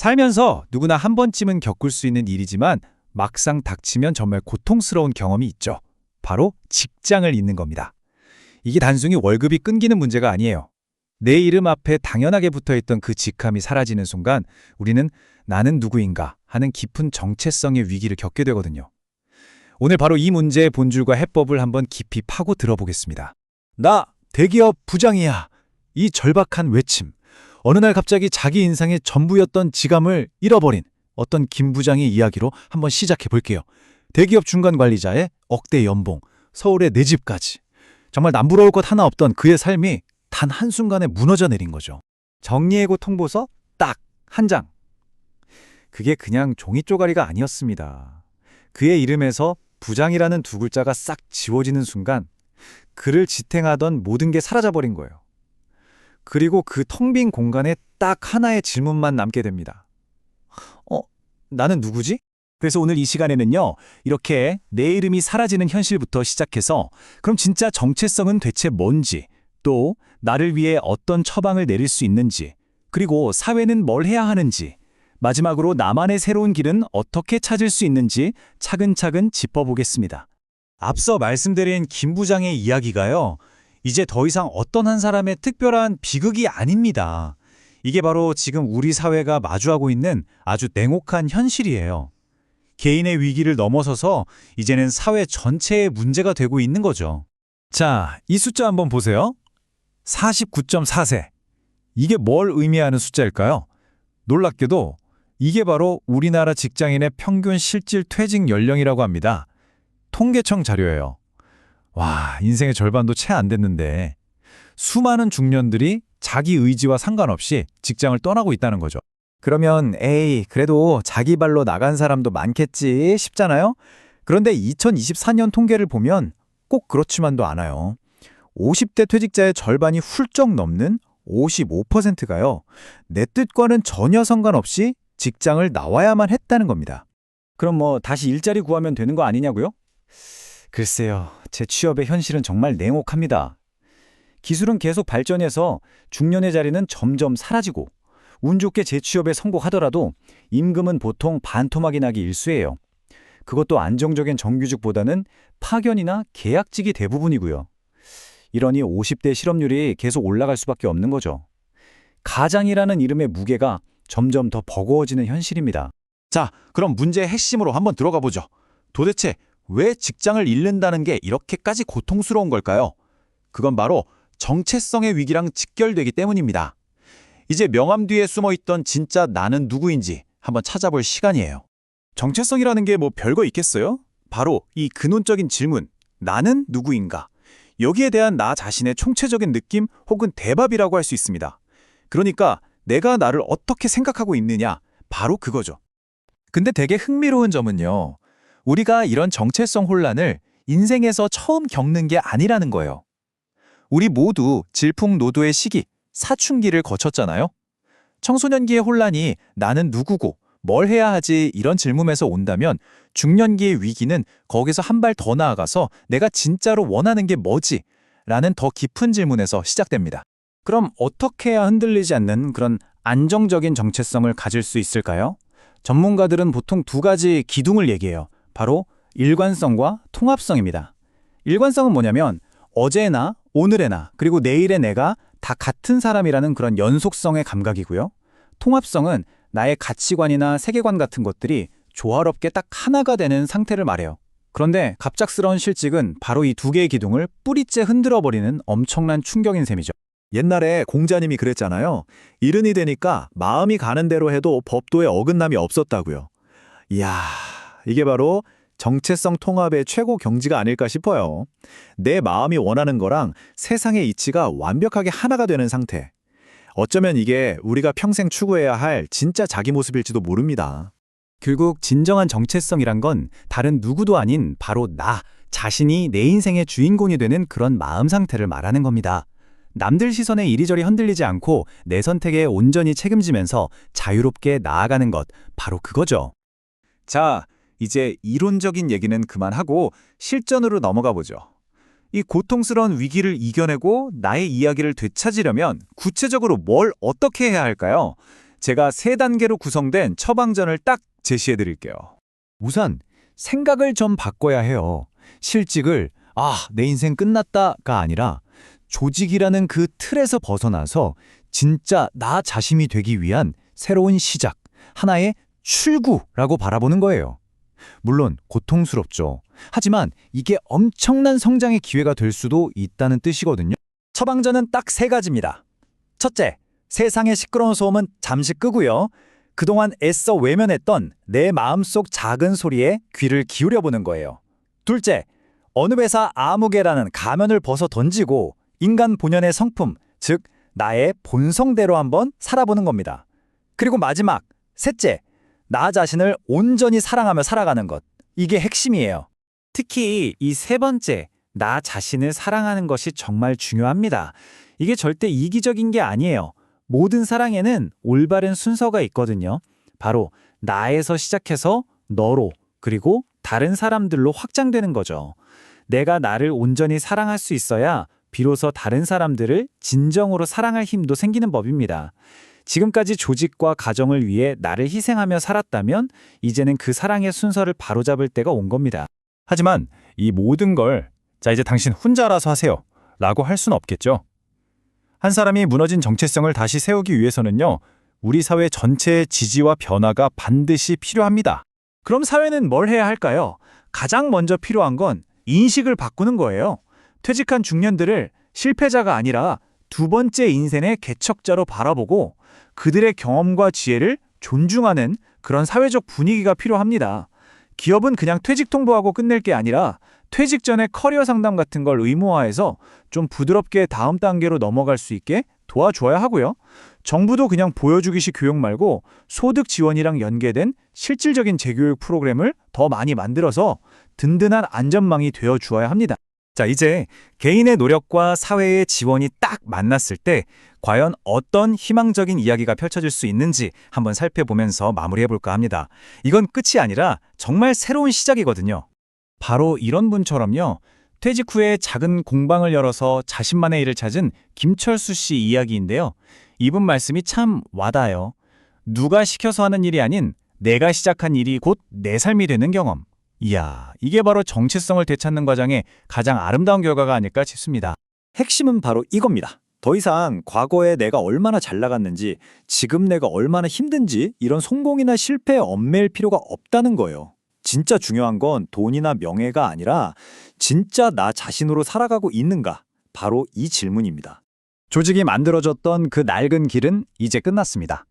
살면서 누구나 한 번쯤은 겪을 수 있는 일이지만 막상 닥치면 정말 고통스러운 경험이 있죠. 바로 직장을 잃는 겁니다. 이게 단순히 월급이 끊기는 문제가 아니에요. 내 이름 앞에 당연하게 붙어있던 그 직함이 사라지는 순간 우리는 나는 누구인가 하는 깊은 정체성의 위기를 겪게 되거든요. 오늘 바로 이 문제의 본질과 해법을 한번 깊이 파고 들어보겠습니다. 나 대기업 부장이야. 이 절박한 외침. 어느 날 갑자기 자기 인생의 전부였던 지감을 잃어버린 어떤 김 부장의 이야기로 한번 시작해 볼게요. 대기업 중간 관리자의 억대 연봉, 서울의 내 집까지. 정말 남부러울 것 하나 없던 그의 삶이 단 한순간에 무너져 내린 거죠. 정리해고 통보서 딱 한 장. 그게 그냥 종이 쪼가리가 아니었습니다. 그의 이름에서 부장이라는 두 글자가 싹 지워지는 순간 그를 지탱하던 모든 게 사라져버린 거예요. 그리고 그 텅 빈 공간에 딱 하나의 질문만 남게 됩니다. 나는 누구지? 그래서 오늘 이 시간에는요, 이렇게 내 이름이 사라지는 현실부터 시작해서 그럼 진짜 정체성은 대체 뭔지, 또 나를 위해 어떤 처방을 내릴 수 있는지, 그리고 사회는 뭘 해야 하는지, 마지막으로 나만의 새로운 길은 어떻게 찾을 수 있는지 차근차근 짚어보겠습니다. 앞서 말씀드린 김 부장의 이야기가요, 이제 더 이상 어떤 한 사람의 특별한 비극이 아닙니다. 이게 바로 지금 우리 사회가 마주하고 있는 아주 냉혹한 현실이에요. 개인의 위기를 넘어서서 이제는 사회 전체의 문제가 되고 있는 거죠. 자, 이 숫자 한번 보세요. 49.4세. 이게 뭘 의미하는 숫자일까요? 놀랍게도 이게 바로 우리나라 직장인의 평균 실질 퇴직 연령이라고 합니다. 통계청 자료예요. 와, 인생의 절반도 채 안 됐는데 수많은 중년들이 자기 의지와 상관없이 직장을 떠나고 있다는 거죠. 그러면 에이, 그래도 자기 발로 나간 사람도 많겠지 싶잖아요? 그런데 2024년 통계를 보면 꼭 그렇지만도 않아요. 50대 퇴직자의 절반이 훌쩍 넘는 55%가요. 내 뜻과는 전혀 상관없이 직장을 나와야만 했다는 겁니다. 그럼 다시 일자리 구하면 되는 거 아니냐고요? 글쎄요, 제 취업의 현실은 정말 냉혹합니다. 기술은 계속 발전해서 중년의 자리는 점점 사라지고 운 좋게 재취업에 성공하더라도 임금은 보통 반토막이 나기 일쑤예요. 그것도 안정적인 정규직보다는 파견이나 계약직이 대부분이고요. 이러니 50대 실업률이 계속 올라갈 수밖에 없는 거죠. 가장이라는 이름의 무게가 점점 더 버거워지는 현실입니다. 자, 그럼 문제의 핵심으로 한번 들어가 보죠. 도대체 왜 직장을 잃는다는 게 이렇게까지 고통스러운 걸까요? 그건 바로 정체성의 위기랑 직결되기 때문입니다. 이제 명함 뒤에 숨어있던 진짜 나는 누구인지 한번 찾아볼 시간이에요. 정체성이라는 게 별거 있겠어요? 바로 이 근원적인 질문, 나는 누구인가? 여기에 대한 나 자신의 총체적인 느낌 혹은 대답이라고 할 수 있습니다. 그러니까 내가 나를 어떻게 생각하고 있느냐, 바로 그거죠. 근데 되게 흥미로운 점은요, 우리가 이런 정체성 혼란을 인생에서 처음 겪는 게 아니라는 거예요. 우리 모두 질풍노도의 시기, 사춘기를 거쳤잖아요. 청소년기의 혼란이 나는 누구고 뭘 해야 하지 이런 질문에서 온다면 중년기의 위기는 거기서 한 발 더 나아가서 내가 진짜로 원하는 게 뭐지? 라는 더 깊은 질문에서 시작됩니다. 그럼 어떻게 해야 흔들리지 않는 그런 안정적인 정체성을 가질 수 있을까요? 전문가들은 보통 두 가지 기둥을 얘기해요. 바로 일관성과 통합성입니다. 일관성은 뭐냐면 어제나 오늘의 나 그리고 내일의 내가 다 같은 사람이라는 그런 연속성의 감각이고요. 통합성은 나의 가치관이나 세계관 같은 것들이 조화롭게 딱 하나가 되는 상태를 말해요. 그런데 갑작스러운 실직은 바로 이 두 개의 기둥을 뿌리째 흔들어버리는 엄청난 충격인 셈이죠. 옛날에 공자님이 그랬잖아요. 이른이 되니까 마음이 가는 대로 해도 법도에 어긋남이 없었다고요. 이야, 이게 바로 정체성 통합의 최고 경지가 아닐까 싶어요. 내 마음이 원하는 거랑 세상의 이치가 완벽하게 하나가 되는 상태. 어쩌면 이게 우리가 평생 추구해야 할 진짜 자기 모습일지도 모릅니다. 결국 진정한 정체성이란 건 다른 누구도 아닌 바로 나 자신이 내 인생의 주인공이 되는 그런 마음 상태를 말하는 겁니다. 남들 시선에 이리저리 흔들리지 않고 내 선택에 온전히 책임지면서 자유롭게 나아가는 것, 바로 그거죠. 자, 이제 이론적인 얘기는 그만하고 실전으로 넘어가 보죠. 이 고통스러운 위기를 이겨내고 나의 이야기를 되찾으려면 구체적으로 뭘 어떻게 해야 할까요? 제가 세 단계로 구성된 처방전을 딱 제시해 드릴게요. 우선 생각을 좀 바꿔야 해요. 실직을 내 인생 끝났다가 아니라 조직이라는 그 틀에서 벗어나서 진짜 나 자신이 되기 위한 새로운 시작, 하나의 출구라고 바라보는 거예요. 물론 고통스럽죠. 하지만 이게 엄청난 성장의 기회가 될 수도 있다는 뜻이거든요. 처방전은 딱 세 가지입니다. 첫째, 세상의 시끄러운 소음은 잠시 끄고요. 그동안 애써 외면했던 내 마음속 작은 소리에 귀를 기울여보는 거예요. 둘째, 어느 회사 아무개라는 가면을 벗어 던지고 인간 본연의 성품, 즉 나의 본성대로 한번 살아보는 겁니다. 그리고 마지막, 셋째, 나 자신을 온전히 사랑하며 살아가는 것. 이게 핵심이에요. 특히 이 세 번째, 나 자신을 사랑하는 것이 정말 중요합니다. 이게 절대 이기적인 게 아니에요. 모든 사랑에는 올바른 순서가 있거든요. 바로 나에서 시작해서 너로, 그리고 다른 사람들로 확장되는 거죠. 내가 나를 온전히 사랑할 수 있어야 비로소 다른 사람들을 진정으로 사랑할 힘도 생기는 법입니다. 지금까지 조직과 가정을 위해 나를 희생하며 살았다면 이제는 그 사랑의 순서를 바로잡을 때가 온 겁니다. 하지만 이 모든 걸 이제 당신 혼자 알아서 하세요 라고 할 수는 없겠죠. 한 사람이 무너진 정체성을 다시 세우기 위해서는요, 우리 사회 전체의 지지와 변화가 반드시 필요합니다. 그럼 사회는 뭘 해야 할까요? 가장 먼저 필요한 건 인식을 바꾸는 거예요. 퇴직한 중년들을 실패자가 아니라 두 번째 인생의 개척자로 바라보고 그들의 경험과 지혜를 존중하는 그런 사회적 분위기가 필요합니다. 기업은 그냥 퇴직 통보하고 끝낼 게 아니라 퇴직 전에 커리어 상담 같은 걸 의무화해서 좀 부드럽게 다음 단계로 넘어갈 수 있게 도와줘야 하고요. 정부도 그냥 보여주기식 교육 말고 소득 지원이랑 연계된 실질적인 재교육 프로그램을 더 많이 만들어서 든든한 안전망이 되어 주어야 합니다. 자, 이제 개인의 노력과 사회의 지원이 딱 만났을 때 과연 어떤 희망적인 이야기가 펼쳐질 수 있는지 한번 살펴보면서 마무리해볼까 합니다. 이건 끝이 아니라 정말 새로운 시작이거든요. 바로 이런 분처럼요. 퇴직 후에 작은 공방을 열어서 자신만의 일을 찾은 김철수 씨 이야기인데요. 이분 말씀이 참 와닿아요. 누가 시켜서 하는 일이 아닌 내가 시작한 일이 곧 내 삶이 되는 경험. 이야, 이게 바로 정체성을 되찾는 과정의 가장 아름다운 결과가 아닐까 싶습니다. 핵심은 바로 이겁니다. 더 이상 과거에 내가 얼마나 잘 나갔는지, 지금 내가 얼마나 힘든지 이런 성공이나 실패에 얽매일 필요가 없다는 거예요. 진짜 중요한 건 돈이나 명예가 아니라 진짜 나 자신으로 살아가고 있는가? 바로 이 질문입니다. 조직이 만들어졌던 그 낡은 길은 이제 끝났습니다.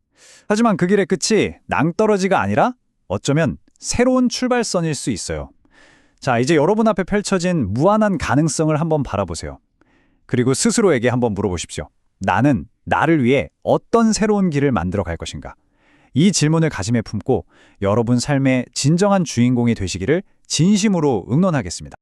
하지만 그 길의 끝이 낭떠러지가 아니라 어쩌면 새로운 출발선일 수 있어요. 자, 이제 여러분 앞에 펼쳐진 무한한 가능성을 한번 바라보세요. 그리고 스스로에게 한번 물어보십시오. 나는 나를 위해 어떤 새로운 길을 만들어 갈 것인가? 이 질문을 가슴에 품고 여러분 삶의 진정한 주인공이 되시기를 진심으로 응원하겠습니다.